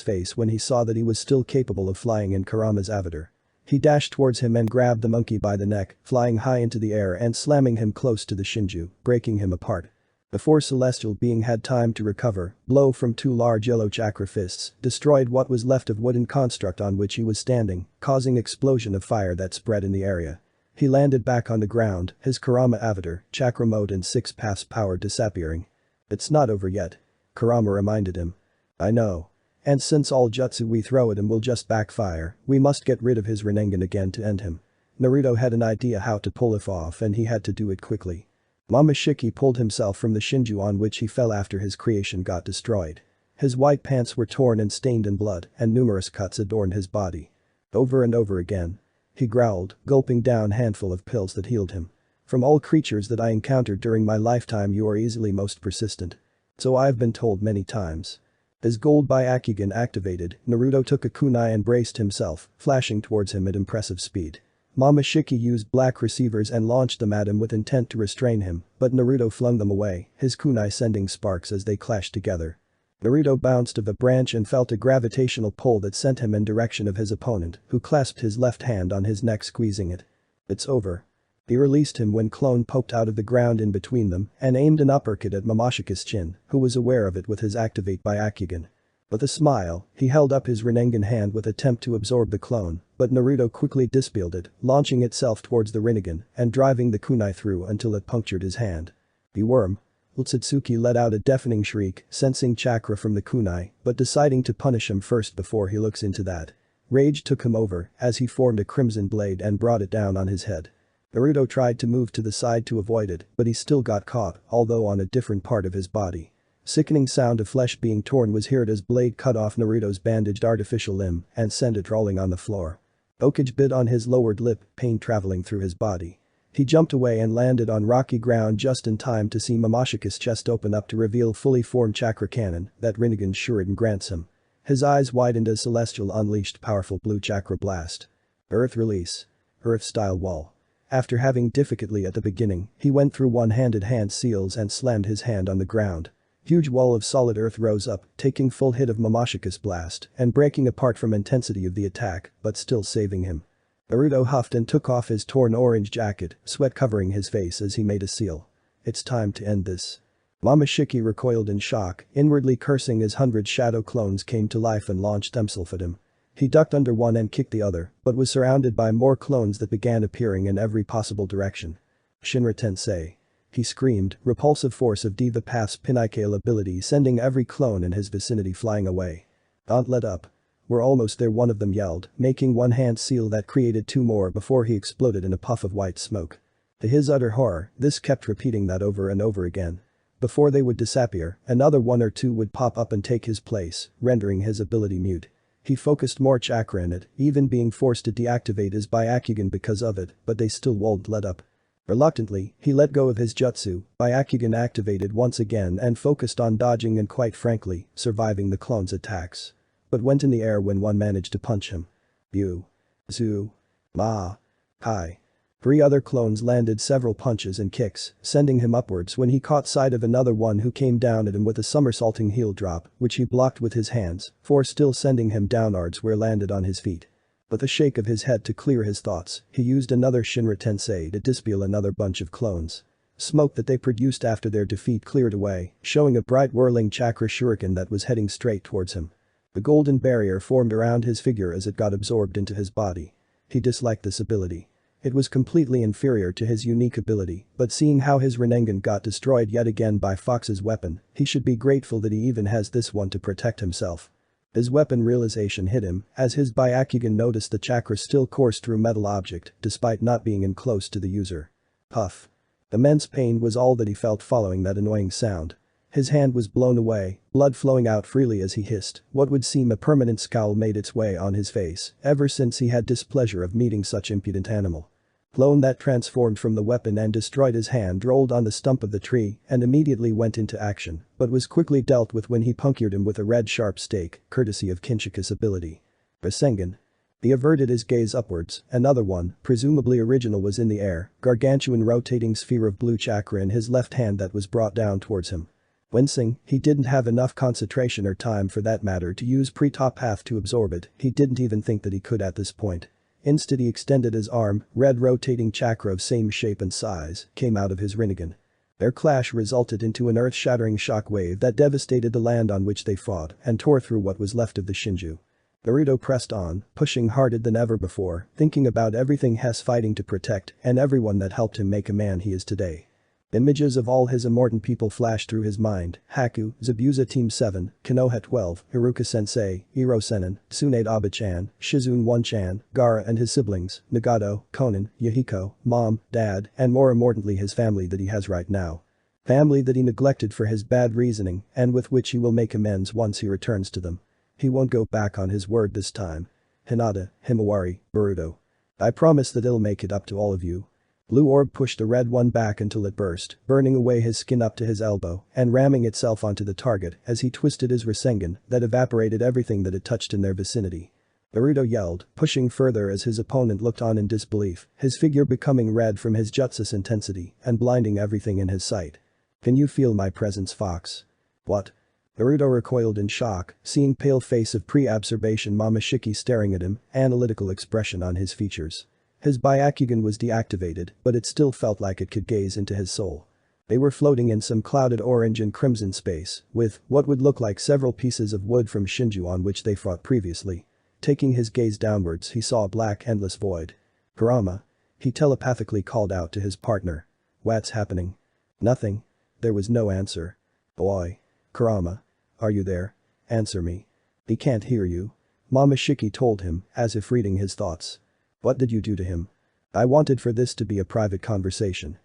face when he saw that he was still capable of flying in Kurama's avatar. He dashed towards him and grabbed the monkey by the neck, flying high into the air and slamming him close to the Shinju, breaking him apart. Before Celestial Being had time to recover, blow from two large yellow chakra fists destroyed what was left of wooden construct on which he was standing, causing explosion of fire that spread in the area. He landed back on the ground, his Kurama avatar, chakra mode and 6 paths power disappearing. "It's not over yet," Kurama reminded him. "I know. And since all jutsu we throw at him will just backfire, we must get rid of his Rinnegan again to end him." Naruto had an idea how to pull it off and he had to do it quickly. Momoshiki pulled himself from the Shinju on which he fell after his creation got destroyed. His white pants were torn and stained in blood and numerous cuts adorned his body. Over and over again. He growled, gulping down handful of pills that healed him. "From all creatures that I encountered during my lifetime you are easily most persistent. So I've been told many times." His gold Byakugan activated, Naruto took a kunai and braced himself, flashing towards him at impressive speed. Momoshiki used black receivers and launched them at him with intent to restrain him, but Naruto flung them away, his kunai sending sparks as they clashed together. Naruto bounced off a branch and felt a gravitational pull that sent him in direction of his opponent, who clasped his left hand on his neck squeezing it. "It's over." He released him when Clone poked out of the ground in between them and aimed an uppercut at Momoshika's chin, who was aware of it with his activate Byakugan. With a smile, he held up his Rinnegan hand with attempt to absorb the clone, but Naruto quickly dispelled it, launching itself towards the Rinnegan and driving the kunai through until it punctured his hand. "You worm." Utsutsuki let out a deafening shriek, sensing chakra from the kunai, but deciding to punish him first before he looks into that. Rage took him over as he formed a crimson blade and brought it down on his head. Naruto tried to move to the side to avoid it, but he still got caught, although on a different part of his body. Sickening sound of flesh being torn was heard as blade cut off Naruto's bandaged artificial limb and sent it rolling on the floor. Okage bit on his lowered lip, pain traveling through his body. He jumped away and landed on rocky ground just in time to see Momoshika's chest open up to reveal fully formed chakra cannon that Rinnegan Shuriken grants him. His eyes widened as Celestial unleashed powerful blue chakra blast. Earth release. Earth-style wall. After having difficulty at the beginning, he went through one-handed hand seals and slammed his hand on the ground. Huge wall of solid earth rose up, taking full hit of Momoshika's blast and breaking apart from intensity of the attack, but still saving him. Naruto huffed and took off his torn orange jacket, sweat covering his face as he made a seal. "It's time to end this." Momoshiki recoiled in shock, inwardly cursing as 100 shadow clones came to life and launched themselves at him. He ducked under one and kicked the other, but was surrounded by more clones that began appearing in every possible direction. "Shinra Tensei." He screamed, repulsive force of Diva Path's pinnacle ability sending every clone in his vicinity flying away. "Don't let up. We're almost there," one of them yelled, making one hand seal that created 2 more before he exploded in a puff of white smoke. To his utter horror, this kept repeating that over and over again. Before they would disappear, another 1 or 2 would pop up and take his place, rendering his ability mute. He focused more chakra in it, even being forced to deactivate his Byakugan because of it, but they still won't let up. Reluctantly, he let go of his jutsu, Byakugan activated once again and focused on dodging and quite frankly, surviving the clone's attacks. But went in the air when one managed to punch him. "You. Zu. Ma. Kai." 3 other clones landed several punches and kicks, sending him upwards when he caught sight of another one who came down at him with a somersaulting heel drop, which he blocked with his hands, 4 still sending him downwards where landed on his feet. With a shake of his head to clear his thoughts, he used another Shinra Tensei to dispel another bunch of clones. Smoke that they produced after their defeat cleared away, showing a bright whirling chakra shuriken that was heading straight towards him. The golden barrier formed around his figure as it got absorbed into his body. He disliked this ability. It was completely inferior to his unique ability, but seeing how his Rinnegan got destroyed yet again by Fox's weapon, he should be grateful that he even has this one to protect himself. His weapon realization hit him as his Byakugan noticed the chakra still coursed through metal object despite not being in close to the user. Puff. Immense pain was all that he felt following that annoying sound. His hand was blown away, blood flowing out freely as he hissed. What would seem a permanent scowl made its way on his face ever since he had displeasure of meeting such impudent animal. Clone that transformed from the weapon and destroyed his hand rolled on the stump of the tree and immediately went into action, but was quickly dealt with when he punctured him with a red sharp stake, courtesy of Kinshika's ability. Rasengan. He averted his gaze upwards, another one, presumably original, was in the air, gargantuan rotating sphere of blue chakra in his left hand that was brought down towards him. Wincing, he didn't have enough concentration or time for that matter to use pre-top path to absorb it, he didn't even think that he could at this point. Instead he extended his arm, red rotating chakra of same shape and size, came out of his Rinnegan. Their clash resulted into an earth-shattering shockwave that devastated the land on which they fought and tore through what was left of the Shinju. Naruto pressed on, pushing harder than ever before, thinking about everything he's fighting to protect and everyone that helped him make a man he is today. Images of all his immortal people flashed through his mind: Haku, Zabuza Team 7, Konoha 12, Iruka-sensei, Iro-senin, Tsunade Aba-chan, Shizune 1-chan, Gaara and his siblings, Nagato, Konan, Yahiko, Mom, Dad, and more importantly his family that he has right now. Family that he neglected for his bad reasoning and with which he will make amends once he returns to them. He won't go back on his word this time. Hinata, Himawari, Boruto. I promise that I'll make it up to all of you. Blue orb pushed the red one back until it burst, burning away his skin up to his elbow and ramming itself onto the target as he twisted his Rasengan that evaporated everything that it touched in their vicinity. Naruto yelled, pushing further as his opponent looked on in disbelief, his figure becoming red from his jutsu's intensity and blinding everything in his sight. Can you feel my presence, Fox? What? Naruto recoiled in shock, seeing pale face of pre-absorption Momoshiki staring at him, analytical expression on his features. His Byakugan was deactivated, but it still felt like it could gaze into his soul. They were floating in some clouded orange and crimson space, with what would look like several pieces of wood from Shinju on which they fought previously. Taking his gaze downwards he saw a black endless void. Kurama. He telepathically called out to his partner. What's happening? Nothing. There was no answer. Boy. Kurama. Are you there? Answer me. He can't hear you. Momoshiki told him, as if reading his thoughts. What did you do to him? I wanted for this to be a private conversation.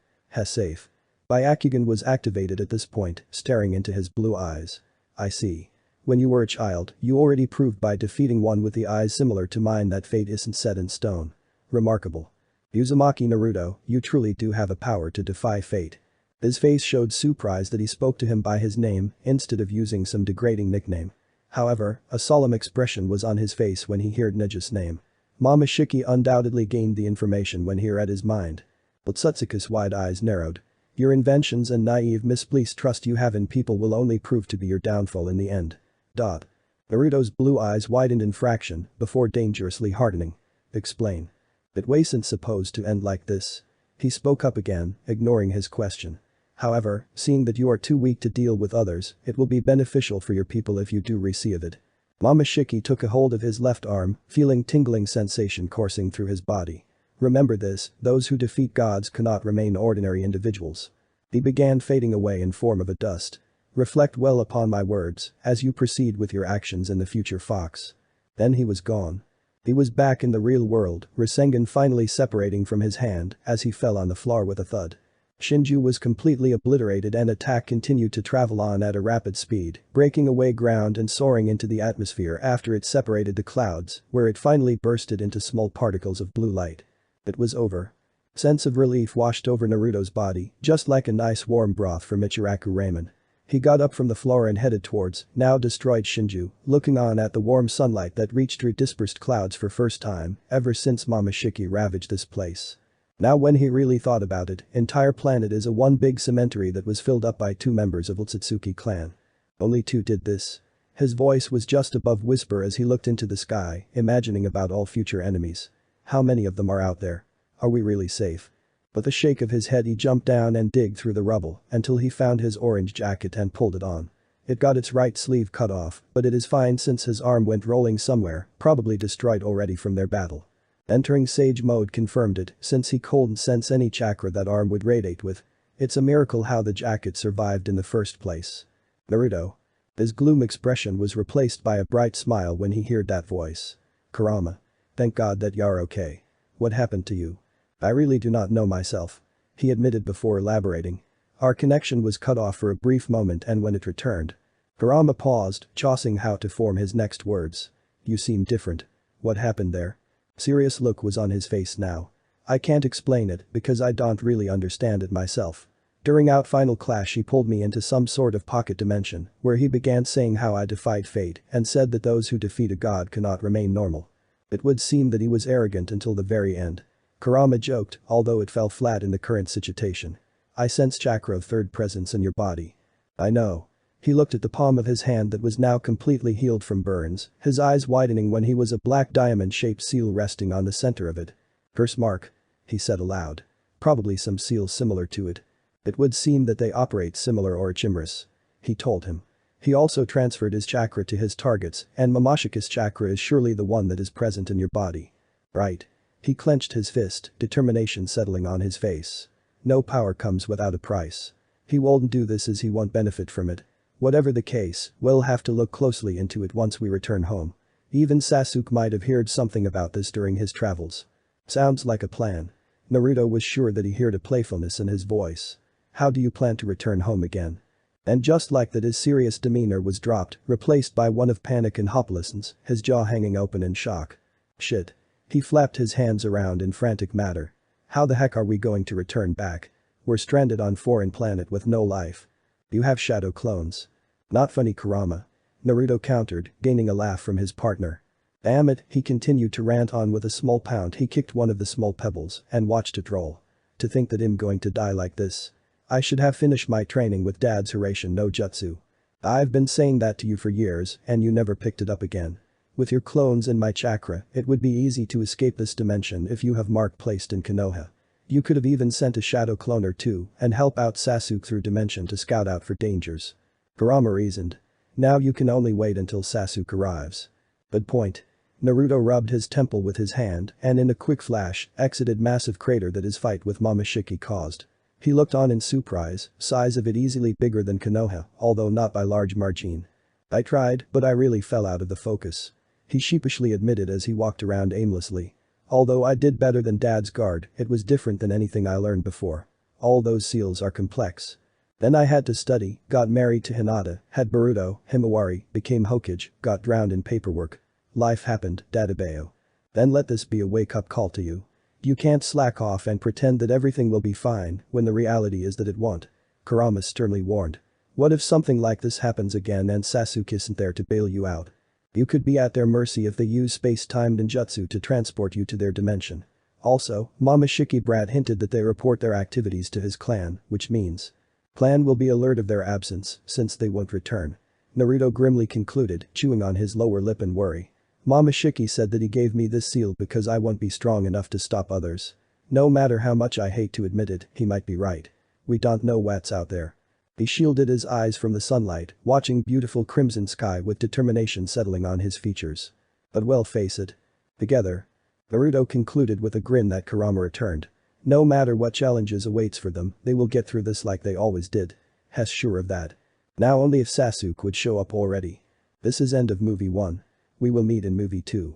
Safe. Byakugan was activated at this point, staring into his blue eyes. I see. When you were a child, you already proved by defeating one with the eyes similar to mine that fate isn't set in stone. Remarkable. Uzumaki Naruto, you truly do have a power to defy fate. His face showed surprise that he spoke to him by his name instead of using some degrading nickname. However, a solemn expression was on his face when he heard Neji's name. Momoshiki undoubtedly gained the information when he read his mind. But Satsuka's wide eyes narrowed. Your inventions and naive misplaced trust you have in people will only prove to be your downfall in the end. Naruto's blue eyes widened in fraction before dangerously hardening. Explain. It wasn't supposed to end like this. He spoke up again, ignoring his question. However, seeing that you are too weak to deal with others, it will be beneficial for your people if you do receive it. Momoshiki took a hold of his left arm, feeling tingling sensation coursing through his body. Remember this, those who defeat gods cannot remain ordinary individuals. He began fading away in form of a dust. Reflect well upon my words as you proceed with your actions in the future, Fox. Then he was gone. He was back in the real world, Rasengan finally separating from his hand as he fell on the floor with a thud. Shinju was completely obliterated and attack continued to travel on at a rapid speed, breaking away ground and soaring into the atmosphere after it separated the clouds, where it finally bursted into small particles of blue light. It was over. Sense of relief washed over Naruto's body, just like a nice warm broth for Michiraku ramen. He got up from the floor and headed towards, now destroyed Shinju, looking on at the warm sunlight that reached through dispersed clouds for first time ever since Momoshiki ravaged this place. Now when he really thought about it, entire planet is a one big cemetery that was filled up by 2 members of Utsutsuki clan. Only 2 did this. His voice was just above whisper as he looked into the sky, imagining about all future enemies. How many of them are out there? Are we really safe? With a shake of his head he jumped down and digged through the rubble until he found his orange jacket and pulled it on. It got its right sleeve cut off, but it is fine since his arm went rolling somewhere, probably destroyed already from their battle. Entering Sage mode confirmed it since he couldn't sense any chakra that arm would radiate with. It's a miracle how the jacket survived in the first place. Naruto. His gloom expression was replaced by a bright smile when he heard that voice. Kurama. Thank God that you're okay. What happened to you? I really do not know myself. He admitted before elaborating. Our connection was cut off for a brief moment and when it returned. Kurama paused, choosing how to form his next words. You seem different. What happened there? Serious look was on his face now. I can't explain it because I don't really understand it myself. During our final clash he pulled me into some sort of pocket dimension where he began saying how I defied fate and said that those who defeat a god cannot remain normal. It would seem that he was arrogant until the very end. Kurama joked, although it fell flat in the current situation. I sense chakra of third presence in your body. I know. He looked at the palm of his hand that was now completely healed from burns, his eyes widening when he was a black diamond-shaped seal resting on the center of it. Curse mark. He said aloud. Probably some seal similar to it. It would seem that they operate similar or chimeras. He told him. He also transferred his chakra to his targets, and Momoshika's chakra is surely the one that is present in your body. Right. He clenched his fist, determination settling on his face. No power comes without a price. He won't do this as he won't benefit from it. Whatever the case, we'll have to look closely into it once we return home. Even Sasuke might have heard something about this during his travels. Sounds like a plan. Naruto was sure that he heard a playfulness in his voice. How do you plan to return home again? And just like that, his serious demeanor was dropped, replaced by one of panic and hopelessness, his jaw hanging open in shock. Shit. He flapped his hands around in frantic matter. How the heck are we going to return back? We're stranded on foreign planet with no life. You have shadow clones. Not funny, Kurama. Naruto countered, gaining a laugh from his partner. Damn it, he continued to rant on. With a small pound he kicked one of the small pebbles and watched it roll. To think that I'm going to die like this. I should have finished my training with Dad's Hiraishin no Jutsu. I've been saying that to you for years and you never picked it up again. With your clones and my chakra, it would be easy to escape this dimension if you have Mark placed in Konoha. You could have even sent a shadow clone or two and help out Sasuke through dimension to scout out for dangers. Kurama reasoned. Now you can only wait until Sasuke arrives. Good point. Naruto rubbed his temple with his hand and in a quick flash exited massive crater that his fight with Momoshiki caused. He looked on in surprise, size of it easily bigger than Konoha, although not by large margin. I tried, but I really fell out of the focus. He sheepishly admitted as he walked around aimlessly. Although I did better than Dad's guard, it was different than anything I learned before. All those seals are complex. Then I had to study, got married to Hinata, had Boruto, Himawari, became Hokage, got drowned in paperwork. Life happened, Dadabayo. Then let this be a wake-up call to you. You can't slack off and pretend that everything will be fine when the reality is that it won't. Kurama sternly warned. What if something like this happens again and Sasuke isn't there to bail you out? You could be at their mercy if they use space-time ninjutsu to transport you to their dimension. Also, Momoshiki Brat hinted that they report their activities to his clan, which means clan will be alert of their absence since they won't return. Naruto grimly concluded, chewing on his lower lip in worry. Momoshiki said that he gave me this seal because I won't be strong enough to stop others. No matter how much I hate to admit it, he might be right. We don't know what's out there. He shielded his eyes from the sunlight, watching beautiful crimson sky with determination settling on his features. But we'll face it. Together. Naruto concluded with a grin that Kurama returned. No matter what challenges awaits for them, they will get through this like they always did. He's sure of that. Now only if Sasuke would show up already. This is end of movie 1. We will meet in movie 2.